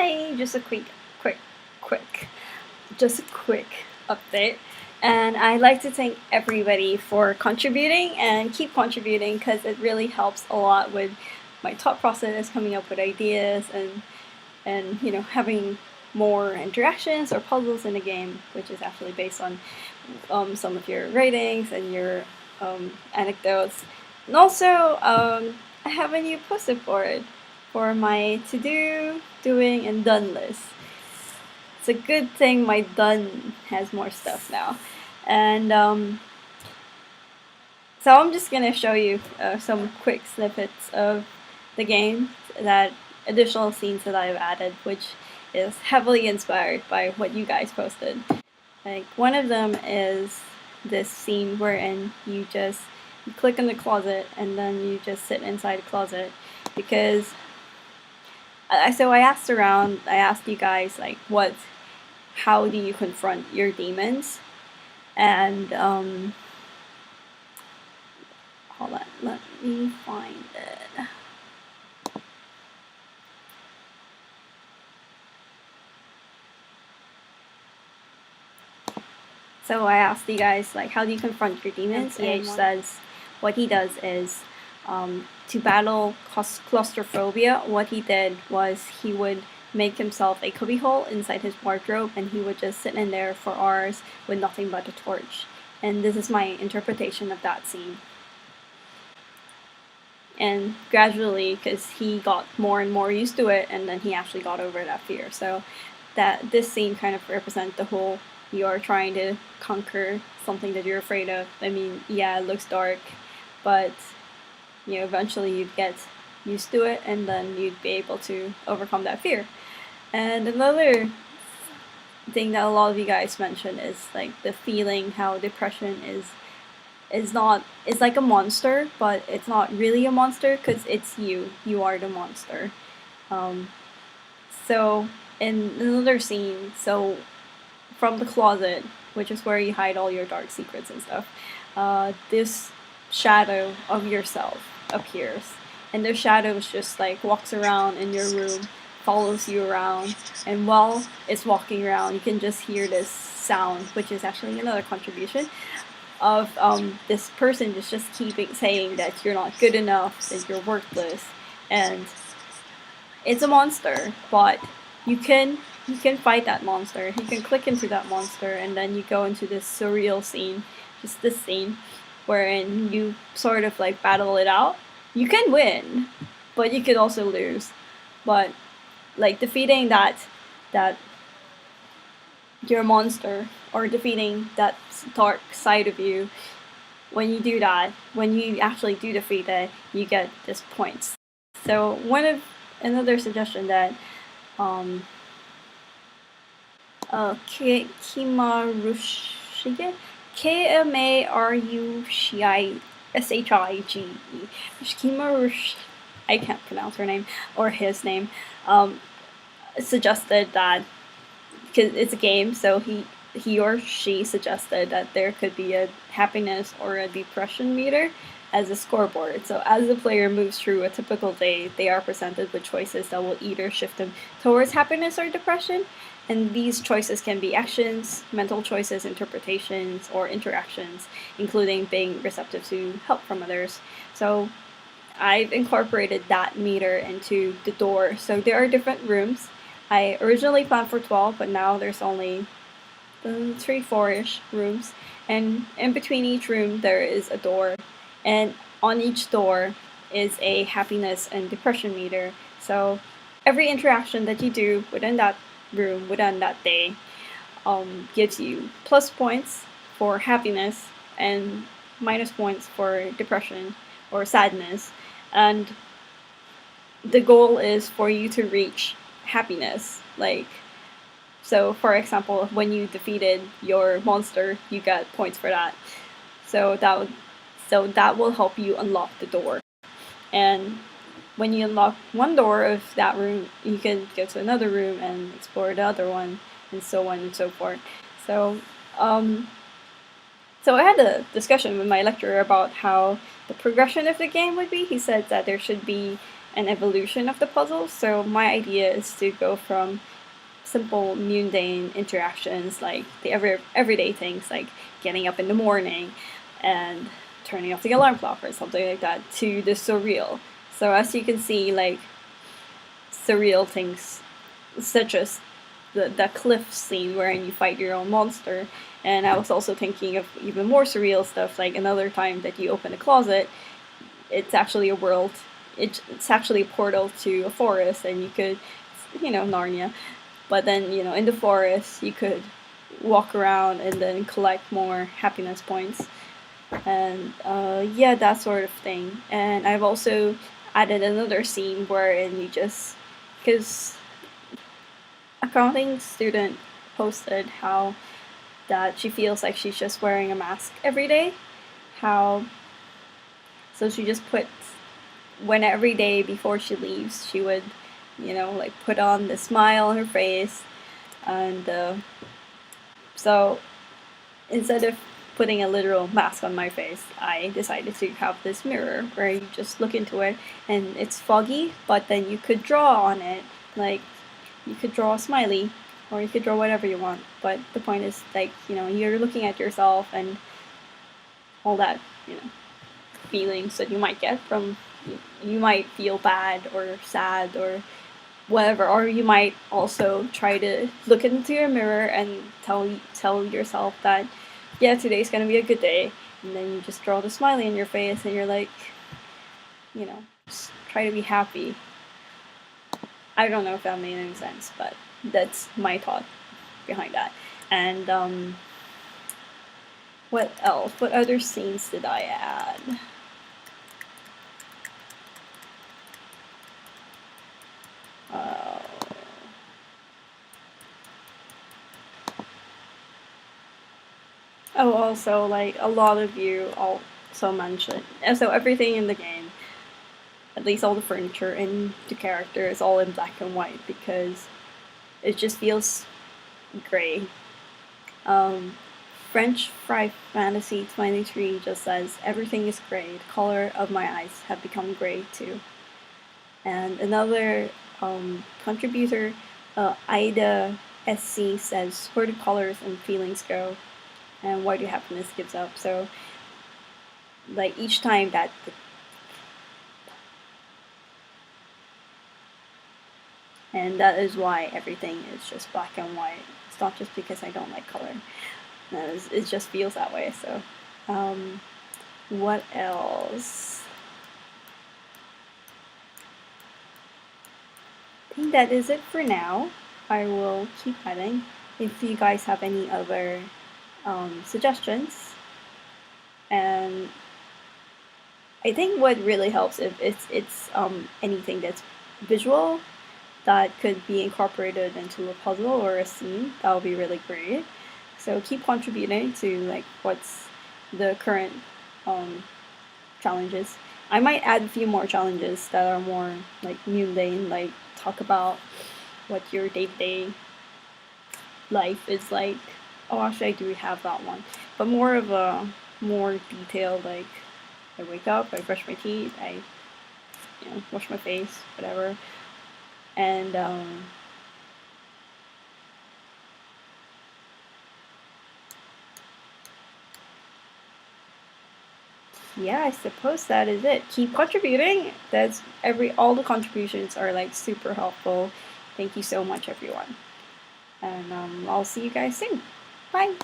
Hi, just a quick update. And I'd like to thank everybody for contributing and keep contributing because it really helps a lot with my thought process, coming up with ideas, and having more interactions or puzzles in the game, which is actually based on some of your ratings and your anecdotes. And also, I have a new post-it board for my to-do, doing, and done list. It's a good thing my done has more stuff now. And so I'm just gonna show you some quick snippets of the game, that additional scenes that I've added, which is heavily inspired by what you guys posted. Like, one of them is this scene wherein you click on the closet and then you just sit inside the closet, because so I asked around, I asked you guys, like, how do you confront your demons? And hold on, let me find it. So I asked you guys, like, how do you confront your demons? And CH says what he does is, to battle claustrophobia, what he did was he would make himself a cubbyhole inside his wardrobe, and he would just sit in there for hours with nothing but a torch. And this is my interpretation of that scene. And gradually, because he got more and more used to it, and then he actually got over that fear. So that this scene kind of represents the whole, you're trying to conquer something that you're afraid of. I mean, yeah, it looks dark, but eventually you'd get used to it, and then you'd be able to overcome that fear. And another thing that a lot of you guys mentioned is, like, the feeling how depression is like a monster, but it's not really a monster because it's you are the monster. So in another scene, so from the closet, which is where you hide all your dark secrets and stuff, this shadow of yourself appears, and the shadow just like walks around in your room, follows you around, and while it's walking around, you can just hear this sound, which is actually another contribution of this person just keeping saying that you're not good enough, that you're worthless, and it's a monster, but you can fight that monster. You can click into that monster, and then you go into this surreal scene, just this scene, wherein you sort of like battle it out. You can win, but you could also lose. But like defeating that your monster, or defeating that dark side of you, when you do that, when you actually do defeat it, you get just points. So another suggestion that Kimarushige, K-M-A-R-U-S-H-I-G-E, Kimarush, I can't pronounce her name, or his name, suggested that, because it's a game, so he or she suggested that there could be a happiness or a depression meter as a scoreboard. So as the player moves through a typical day, they are presented with choices that will either shift them towards happiness or depression. And these choices can be actions, mental choices, interpretations, or interactions, including being receptive to help from others. So I've incorporated that meter into the door. So there are different rooms. I originally planned for 12, but now there's only 3, 4-ish rooms. And in between each room, there is a door. And on each door is a happiness and depression meter. So every interaction that you do within that room, within that day, gives you plus points for happiness and minus points for depression or sadness. And the goal is for you to reach happiness. Like, so for example, when you defeated your monster, you got points for that. So that will help you unlock the door. And when you unlock one door of that room, you can go to another room and explore the other one, and so on and so forth. So I had a discussion with my lecturer about how the progression of the game would be. He said that there should be an evolution of the puzzle. So my idea is to go from simple mundane interactions like the everyday things like getting up in the morning and turning off the alarm clock or something like that to the surreal. So as you can see, like surreal things such as the cliff scene wherein you fight your own monster. And I was also thinking of even more surreal stuff, like another time that you open a closet, it's actually a world, it's actually a portal to a forest, and you could, Narnia. But then, in the forest, you could walk around and then collect more happiness points. And yeah, that sort of thing. And I've also added another scene wherein you just, because accounting student posted how that she feels like she's just wearing a mask every day. So she just puts, when every day before she leaves, she would, like put on the smile on her face. And so instead of putting a literal mask on my face, I decided to have this mirror where you just look into it and it's foggy, but then you could draw on it. Like, you could draw a smiley, or you could draw whatever you want. But the point is, like, you're looking at yourself and all that, feelings that you might get from, you might feel bad or sad or whatever, or you might also try to look into your mirror and tell yourself that, yeah, today's gonna be a good day, and then you just draw the smiley on your face and you're like, just try to be happy. I don't know if that made any sense, but that's my thought behind that. And what else? What other scenes did I add? Oh, also, like, a lot of you also mentioned, so everything in the game, at least all the furniture and the character, is all in black and white because it just feels gray. French Fry Fantasy 23 just says, everything is gray, the color of my eyes have become gray too. And another contributor, Ida SC, says, where do colors and feelings go? And why do happiness gives up? So, like, each time that and that is why everything is just black and white. It's not just because I don't like color. It just feels that way. So, what else? I think that is it for now. I will keep adding. If you guys have any other suggestions, and I think what really helps if it's anything that's visual that could be incorporated into a puzzle or a scene, that would be really great. So keep contributing to like what's the current challenges. I might add a few more challenges that are more like mundane, like talk about what your day-to-day life is like. Oh, actually, I do have that one, but more of a more detailed, like I wake up, I brush my teeth, I wash my face, whatever, and yeah, I suppose that is it. Keep contributing. That's all the contributions are like super helpful. Thank you so much, everyone, and I'll see you guys soon. Bye.